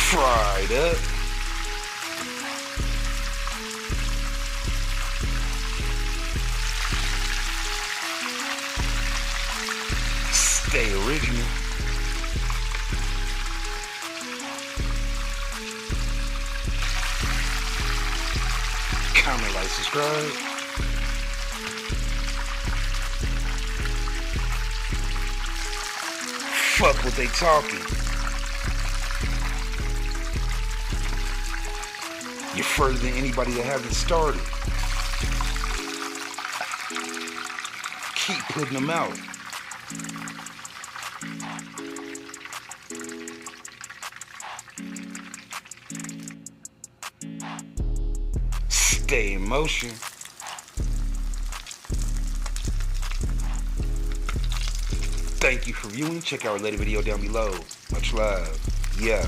Fried up. Stay original. Comment, like, subscribe. Fuck what they talking. You're further than anybody that haven't started. Keep putting them out. Stay in motion. Thank you for viewing. Check out our related video down below. Much love. Yeah.